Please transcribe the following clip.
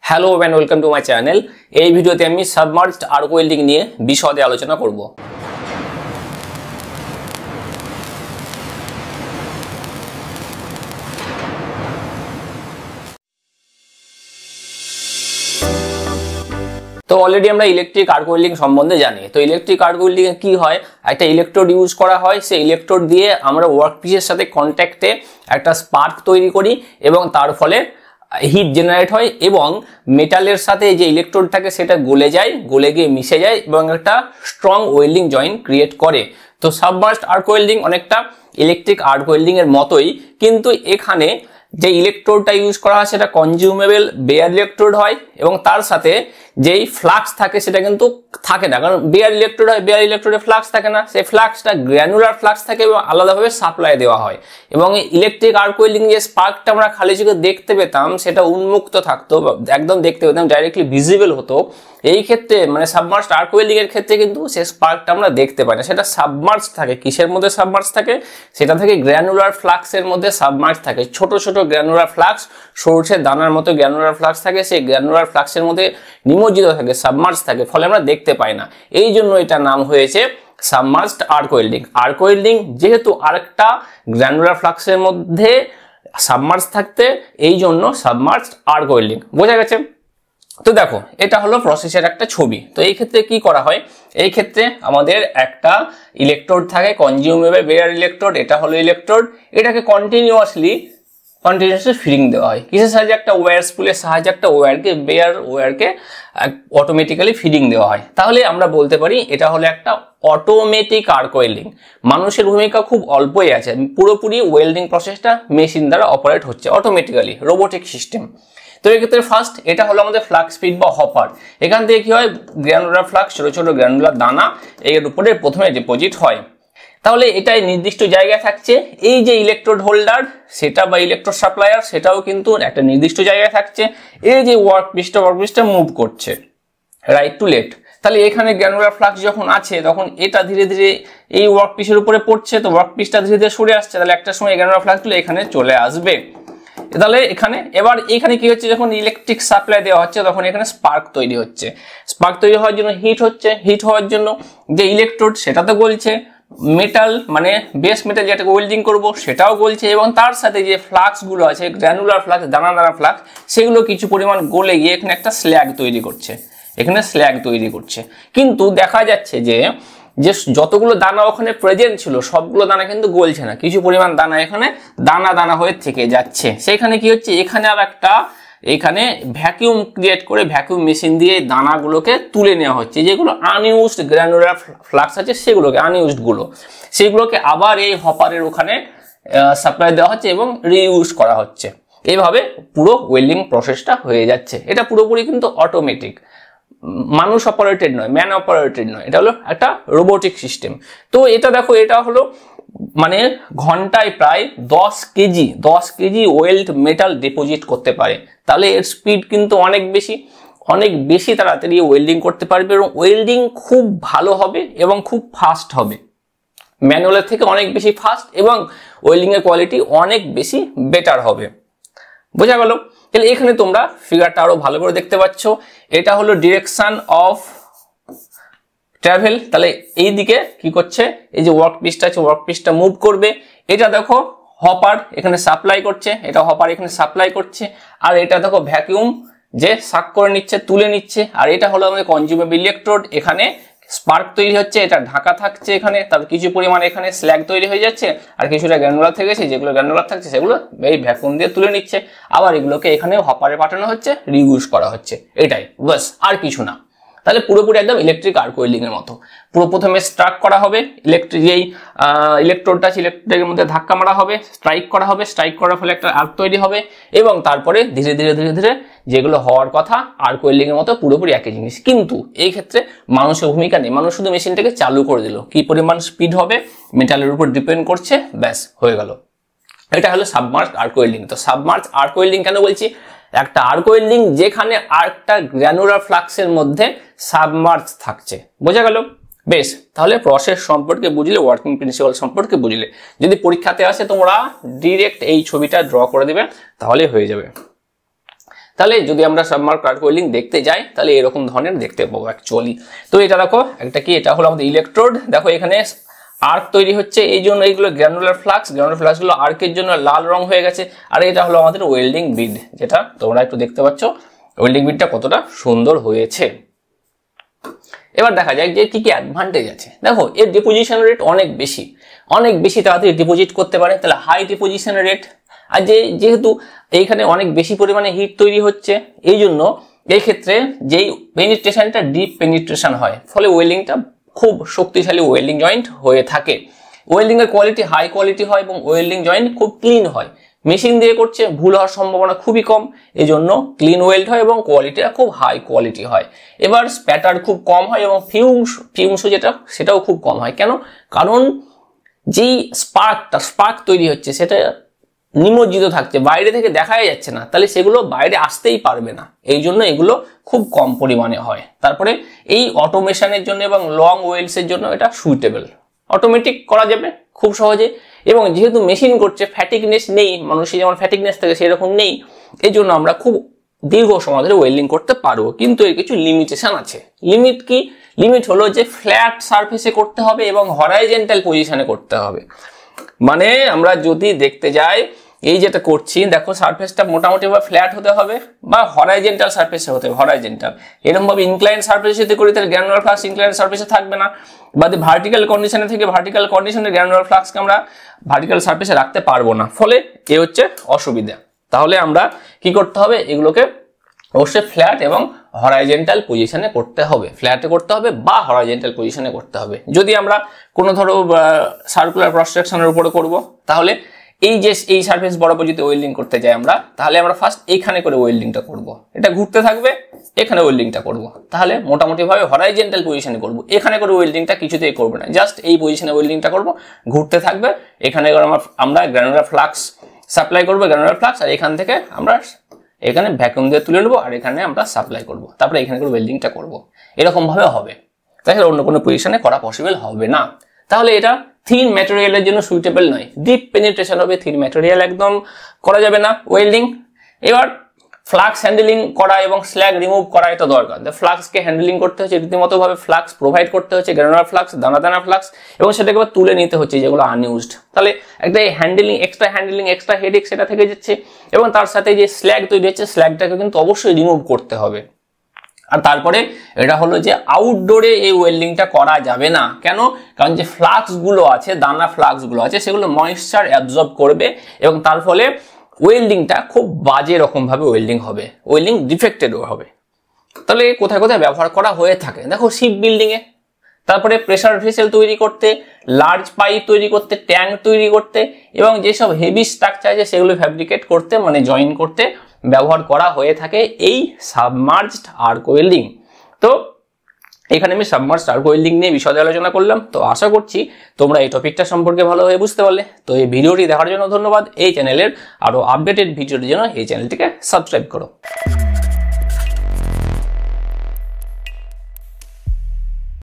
Hello and welcome to my channel. এই ভিডিওতে আমি সাবমার্জড আর্ক ওয়েল্ডিং নিয়ে বিশদে আলোচনা করব। তো অলরেডি আমরা ইলেকট্রিক আর্ক ওয়েল্ডিং সম্বন্ধে জানি। তো ইলেকট্রিক আর্ক ওয়েল্ডিং এ কি হয়, একটা ইলেকট্রোড ইউজ করা হয়, সেই ইলেকট্রোড দিয়ে আমরা ওয়ার্কপিসের সাথে কন্ট্যাক্টে একটা স্পার্ক তৈরি করি এবং তার ফলে হিট জেনারেট হয় এবং মেটালের সাথে যে ইলেকট্রোড থাকে সেটা গলে যায়, গলে গিয়ে মিশে যায় এবং একটা স্ট্রং ওয়েল্ডিং জয়েন্ট ক্রিয়েট করে। তো সাবমার্জড আর্ক ওয়েল্ডিং অনেকটা ইলেকট্রিক আর্ক ওয়েল্ডিং এর মতোই, কিন্তু এখানে যে ইলেকট্রোডটা ইউজ করা হয় সেটা কনজিউমেবল বেয়ার ইলেকট্রোড হয় এবং তার সাথে যেই ফ্লাক্স থাকে সেটা কিন্তু থাকে না, কারণ বেয়ার ইলেকট্রোড হয়, বেয়ার ইলেকট্রোডে ফ্লাক্স থাকে না, সেই ফ্লাক্সটা গ্র্যানুলার ফ্লাক্স থাকে এবং আলাদাভাবে সাপ্লাই দেওয়া হয়। এবং ইলেকট্রিক আর্ক ওয়েল্ডিং যে স্পার্কটা আমরা খালি চোখে দেখতে পেতাম সেটা উন্মুক্ত থাকতো, একদম দেখতে পেতাম, ডাইরেক্টলি ভিজিবল হতো। এই ক্ষেত্রে মানে সাবমার্জড আর্ক ওয়েল্ডিং এর ক্ষেত্রে কিন্তু সেই স্পার্কটা আমরা দেখতে পাই না, সেটা সাবমার্জ থাকে। কিসের মধ্যে সাবমার্জ থাকে? সেটা থেকে গ্র্যানুলার ফ্লাক্সের মধ্যে সাবমার্জ থাকে। ছোট ছোট গ্র্যানুলার ফ্লাক্স, সরষের দানার মতো গ্র্যানুলার ফ্লাক্স থাকে, সেই গ্র্যানুলার ফ্লাক্সের মধ্যে নিমজ্জিত থাকে, সাবমার্জ থাকে, ফলে আমরা দেখতে পাই না। এই জন্য এটার নাম হয়েছে submerged arc welding. Arc welding যেহেতু আরেকটা গ্র্যানুলার ফ্লাক্সের মধ্যে সাবমার্জ থাকতে, এই জন্য সাবমার্জড আর্ক ওয়েল্ডিং। বোঝা গেছে? তো দেখো, এটা হলো প্রসেসের একটা ছবি। তো এই ক্ষেত্রে কি করা হয়, এই ক্ষেত্রে আমাদের একটা ইলেকট্রোড থাকে, কনজিউমেবল বেয়ার ইলেকট্রোড। এটা হলো ইলেকট্রোড, এটাকে কন্টিনিউয়াসলি ফিডিং দেওয়া হয়। কিসের সাহায্যে? একটা ওয়্যার স্পুলের সাহায্যে একটা বেয়ার ওয়্যারকে অটোমেটিক্যালি ফিডিং দেওয়া হয়। তাহলে আমরা বলতে পারি এটা হলো একটা অটোমেটিক আর্ক ওয়েল্ডিং। মানুষের ভূমিকা খুব অল্পই আছে, পুরোপুরি ওয়েল্ডিং প্রসেসটা মেশিন দ্বারা অপারেট হচ্ছে, অটোমেটিক্যালি, রোবোটিক সিস্টেম। তো এক্ষেত্রে ফার্স্ট এটা হলো আমাদের ফ্লাক্স স্পিড বা হপার। এখান থেকে কি হয়, গ্র্যানুলার ফ্লাক্স, ছোট ছোট গ্র্যানুলার দানা এর উপরে প্রথমে ডিপোজিট হয়। তাহলে এটাই নির্দিষ্ট জায়গায় থাকছে। এই যে ইলেকট্রোড হোল্ডার সেটা বা ইলেকট্রোড সাপ্লায়ার সেটাও কিন্তু একটা নির্দিষ্ট জায়গায় থাকছে। এই যে ওয়ার্কপিসটা মুভ করছে রাইট টু লেফট। তাহলে এখানে গ্র্যানুলার ফ্লাক্স যখন আছে তখন এটা ধীরে ধীরে এই ওয়ার্কপিসের উপরে পড়ছে, তো ওয়ার্কপিসটা ধীরে ধীরে সরে আসছে, তাহলে একটা সময় গ্র্যানুলার ফ্লাক্সগুলো এখানে চলে আসবে। তাহলে এখানে কি হচ্ছে, যখন ইলেকট্রিক সাপ্লাই দেওয়া হচ্ছে তখন এখানে স্পার্ক তৈরি হচ্ছে। স্পার্ক তৈরি হওয়ার জন্য হিট হচ্ছে, হিট হওয়ার জন্য যে ইলেকট্রোড সেটা তো গলছে, মেটাল মানে বেস মেটাল যেটাকে ওয়েল্ডিং করব সেটাও গলছে, এবং তার সাথে যে ফ্লাক্স গুলো আছে, গ্র্যানুলার ফ্লাক্স, দানা দানা ফ্লাক্স, সেগুলো কিছু পরিমাণ গলে গিয়ে এখানে একটা স্ল্যাগ তৈরি করছে, এখানে স্ল্যাগ তৈরি করছে। কিন্তু দেখা যাচ্ছে যে যতগুলো দানা ওখানে প্রেজেন্ট ছিল সবগুলো দানা কিন্তু গলছে না, কিছু পরিমাণ দানা এখানে দানা দানা হয়ে থেকে যাচ্ছে। সেখানে কি হচ্ছে, এখানে আর একটা এখানে ভ্যাকিউম ক্রিয়েট করে ভ্যাকিউম মেশিন দিয়ে দানাগুলোকে তুলে নেওয়া হচ্ছে। যেগুলো আনইউজড গ্র্যানুলার ফ্লাক্স আছে সেগুলোকে, আনইউজড সেগুলোকে আবার এই হপারের ওখানে সাপ্লাই দেওয়া হচ্ছে এবং রিইউজ করা হচ্ছে। এইভাবে পুরো ওয়েল্ডিং প্রসেসটা হয়ে যাচ্ছে। এটা পুরোপুরি কিন্তু অটোমেটিক, মানুষ অপারেটেড নয়, ম্যান অপারেটেড নয়, এটা হলো একটা রোবোটিক সিস্টেম। তো এটা দেখো, এটা হলো মানে ঘন্টায় প্রায় 10 কেজি ওয়েল্ড মেটাল ডিপোজিট করতে পারে। তাহলে এর স্পিড কিন্তু অনেক বেশি তাড়াতাড়ি ওয়েল্ডিং করতে পারবে এবং ওয়েল্ডিং খুব ভালো হবে এবং খুব ফাস্ট হবে, ম্যানুয়ালের থেকে অনেক বেশি ফাস্ট, এবং ওয়েল্ডিং এর কোয়ালিটি অনেক বেশি বেটার হবে। বোঝা গেল? তাহলে এখানে তোমরা ফিগারটা আরো ভালো করে দেখতে পাচ্ছ। এটা হলো ডিরেকশন অফ ট্রাভেল। তাহলে এই দিকে কি করছে, এই যে ওয়ার্কপিসটা আছে, ওয়ার্কপিসটা মুভ করবে। এটা দেখো হপার এখানে সাপ্লাই করছে, এটা হপার এখানে সাপ্লাই করছে, আর এটা দেখো ভ্যাকিউম যে সাক করে নিচ্ছে, তুলে নিচ্ছে। আর এটা হলো আমাদের কনজিউমেবল ইলেকট্রোড, এখানে স্পার্ক তৈরি হচ্ছে, এটা ঢাকা থাকছে এখানে, তারপর কিছু পরিমাণ এখানে স্ল্যাগ তৈরি হয়ে যাচ্ছে, আর কিছুটা গ্র্যানুলার থেকে যেগুলো গ্র্যানুলার থাকছে সেগুলো এই ভ্যাকুয়াম দিয়ে তুলে নিচ্ছে, আবার এগুলোকে এখানে হপারে পাঠানো হচ্ছে, রিইউজ করা হচ্ছে। এটাই বাস, আর কিছু না। তাহলে পুরোপুরি একদম ইলেকট্রিক আর্ক ওয়েল্ডিং এর মতো। প্রথমে স্ট্রাক করা হবে, যেই ইলেকট্রোডটা আছে ইলেকট্রোডের মধ্যে ধাক্কা মারা হবে, স্ট্রাইক করা হবে, স্ট্রাইক করার ফলে একটা আর্ক তৈরি হবে, এবং তারপরে ধীরে ধীরে যেগুলো হওয়ার কথা আর্ক ওয়েল্ডিং এর মতো পুরোপুরি একই জিনিস। কিন্তু এই ক্ষেত্রে মানুষের ভূমিকা নেই, মানুষ শুধু মেশিনটাকে চালু করে দিল, কি পরিমাণ স্পিড হবে মেটালের উপর ডিপেন্ড করছে, ব্যাস হয়ে গেল। এটা হলো সাবমার্জড আর্ক ওয়েল্ডিং। তো সাবমার্জড আর্ক ওয়েল্ডিং কেন বলছি, একটা আর্ক ওয়েল্ডিং যেখানে আর্কটা গ্র্যানুলার ফ্লাক্সের মধ্যে সাবমার্জ থাকছে। বোঝা গেল? বেশ, তাহলে প্রসেস সম্পর্কে বুঝলে, ওয়ার্কিং প্রিন্সিপাল সম্পর্কে বুঝলে, যদি পরীক্ষাতে আসে তোমরা ডিরেক্ট এই ছবিটা ড্র করে দিবে তাহলে হয়ে যাবে। তাহলে যদি আমরা সাবমার্জ আর্ক ওয়েল্ডিং দেখতে যাই তাহলে এরকম ধরনের দেখতে পাবো অ্যাকচুয়ালি। তো এটা দেখো একটা কি, এটা হলো আমাদের ইলেকট্রোড। দেখো এখানে আর্ক তৈরি হচ্ছে, এই জন্য এইগুলো গ্র্যানুলার ফ্লাক্স গুলো আর্কের জন্য লাল রং হয়ে গেছে। আর এটা হলো আমাদের ওয়েল্ডিং বিড, যেটা তোমরা একটু দেখতে পাচ্ছ ওয়েল্ডিং বিডটা কতটা সুন্দর হয়েছে। এবার দেখা যায় যে কি কি অ্যাডভান্টেজ আছে। দেখো এর ডিপোজিশন রেট অনেক বেশি তাড়াতাড়ি ডিপোজিট করতে পারে, তাহলে হাই ডিপোজিশন রেট। আর যেহেতু এইখানে অনেক বেশি পরিমাণে হিট তৈরি হচ্ছে, এই জন্য এই ক্ষেত্রে যেই পেনিট্রেশনটা ডিপ পেনিট্রেশন হয়, ফলে ওয়েল্ডিংটা খুব শক্তিশালী ওয়েল্ডিং জয়েন্ট হয়ে থাকে। ওয়েল্ডিং এর কোয়ালিটি হাই কোয়ালিটি হয় এবং ওয়েল্ডিং জয়েন্ট খুব ক্লিন হয়। মেশিন দিয়ে করছে, ভুল হওয়ার সম্ভাবনা খুবই কম, এই জন্য ক্লিন ওয়েল্ড হয় এবং কোয়ালিটিটা খুব হাই কোয়ালিটি হয়। এবার স্প্যাটার খুব কম হয় এবং ফিউমস যেটা সেটাও খুব কম হয়। কেন? কারণ যেই স্পার্ক তৈরি হচ্ছে সেটা নিমজ্জিত থাকছে, বাইরে থেকে দেখাই যাচ্ছে না, তাহলে সেগুলো বাইরে আসতেই পারবে না, এই জন্য এগুলো খুব কম পরিমাণে হয়। তারপরে এই অটোমেশনের জন্য এবং লং ওয়েলসের জন্য এটা সুইটেবল, অটোমেটিক করা যাবে খুব সহজে। এবং যেহেতু মেশিন করছে, ফ্যাটিকনেস নেই, মানুষের যেমন ফ্যাটিকনেস থাকে সেরকম নেই, এই জন্য আমরা খুব দীর্ঘ সময় ধরে ওয়েল্ডিং করতে পারবো। কিন্তু এর কিছু লিমিটেশন আছে। লিমিট কি? লিমিট হলো যে ফ্ল্যাট সারফেসে করতে হবে এবং হরাইজন্টাল পজিশনে করতে হবে। মানে আমরা যদি দেখতে যাই, এই যেটা করছি দেখো, সারফেসটা মোটামুটি ভাবে ফ্ল্যাট হতে হবে বা হরাইজন্টাল সারফেসে হতে হবে, হরাইজন্টাল। এরকম ভাবে ইনক্লাইন সারফেসে যদি করি তাহলে গ্র্যানুলার ফ্লাক্স ইনক্লাইন সারফেসে থাকবে না, বা ভার্টিক্যাল কন্ডিশনে থেকে ভার্টিক্যাল কন্ডিশনে গ্র্যানুলার ফ্লাক্সকে আমরা ভার্টিক্যাল সারফেসে রাখতে পারবো না, ফলে এ হচ্ছে অসুবিধা। তাহলে আমরা কি করতে হবে, এগুলোকে অবশ্যই ফ্ল্যাট এবং হরাইজন্টাল পজিশনে করতে হবে, ফ্ল্যাটে করতে হবে বা হরাইজন্টাল পজিশনে করতে হবে। যদি আমরা কোনো ধরো সার্কুলার ক্রস সেকশনের উপরে করব, তাহলে এই সারফেস বরাবর যদি ওয়েল্ডিং করতে যাই আমরা, তাহলে আমরা ফার্স্ট এইখানে করে ওয়েল্ডিংটা করব, এটা ঘুরতে থাকবে, এখানে ওয়েল্ডিংটা করব। তাহলে মোটামুটি ভাবে হরাইজন্টাল পজিশনে করব, এখানে করে ওয়েল্ডিংটা কিছুতেই করব না, জাস্ট এই পজিশনে ওয়েল্ডিংটা করব, ঘুরতে থাকবে। এখানে আমরা গ্র্যানুলার ফ্লাক্স সাপ্লাই করব, গ্র্যানুলার ফ্লাক্স, আর এখান থেকে আমরা এখানে ভ্যাকুয়াম দিয়ে তুলে নেবো, আর এখানে আমরা সাপ্লাই করব, তারপরে এখানে করে ওয়েল্ডিংটা করব। এরকম ভাবে হবে, তাহলে অন্য কোনো পজিশনে করা পসিবল হবে না। তাহলে এটা থিন ম্যাটেরিয়ালের জন্য সুইটেবল নয়, ডিপ পেনিট্রেশন হবে, থিন ম্যাটেরিয়াল একদম করা যাবে না ওয়েল্ডিং। এবার ফ্লাক্স হ্যান্ডেলিং করা এবং স্ল্যাগ রিমুভ করা এটা দরকার। ফ্লাক্সকে হ্যান্ডেলিং করতে হচ্ছে, রীতিমতো ভাবে ফ্লাক্স প্রোভাইড করতে হচ্ছে, গ্র্যানুলার ফ্লাক্স, দানা ফ্লাক্স, এবং সেটাকে আবার তুলে নিতে হচ্ছে যেগুলো আনইউজড। তাহলে একটা হ্যান্ডেলিং এক্সট্রা হেডেক সেটা থেকে যাচ্ছে, এবং তার সাথে যে স্ল্যাগ তৈরি হচ্ছে স্ল্যাগটাকে কিন্তু অবশ্যই রিমুভ করতে হবে। আর তারপরে এটা হলো যে আউটডোরে এই ওয়েল্ডিংটা করা যাবে না। কেন? কারণ যে ফ্লাক্স গুলো আছে, দানা ফ্লাক্স গুলো আছে, সেগুলো ময়েশ্চার অ্যাবজর্ব করবে এবং তার ফলে ওয়েল্ডিংটা খুব বাজে রকম ভাবে ওয়েল্ডিং হবে, ওয়েল্ডিং ডিফেক্টেড হবে। তাহলে কোথায় কোথায় ব্যবহার করা হয়ে থাকে, দেখো শিপ বিল্ডিং এ, তারপরে প্রেসার ভেসেল তৈরি করতে, লার্জ পাইপ তৈরি করতে, ট্যাঙ্ক তৈরি করতে, এবং যেসব হেভি স্ট্রাকচার আছে সেগুলো ফ্যাব্রিকেট করতে, মানে জয়েন করতে ব্যবহার করা হয়ে থাকে এই সাবমার্জড আর্ক ওয়েল্ডিং। তো এখানে আমি সাবমার্জড আর্ক ওয়েল্ডিং নিয়ে বিশদে আলোচনা করলাম। তো আশা করছি তোমরা এই টপিকটা সম্পর্কে ভালোভাবে বুঝতে পারলে। তো এই ভিডিওটি দেখার জন্য ধন্যবাদ। এই চ্যানেলের আরো আপডেটেড ভিডিওর জন্য এই চ্যানেলটিকে সাবস্ক্রাইব করো।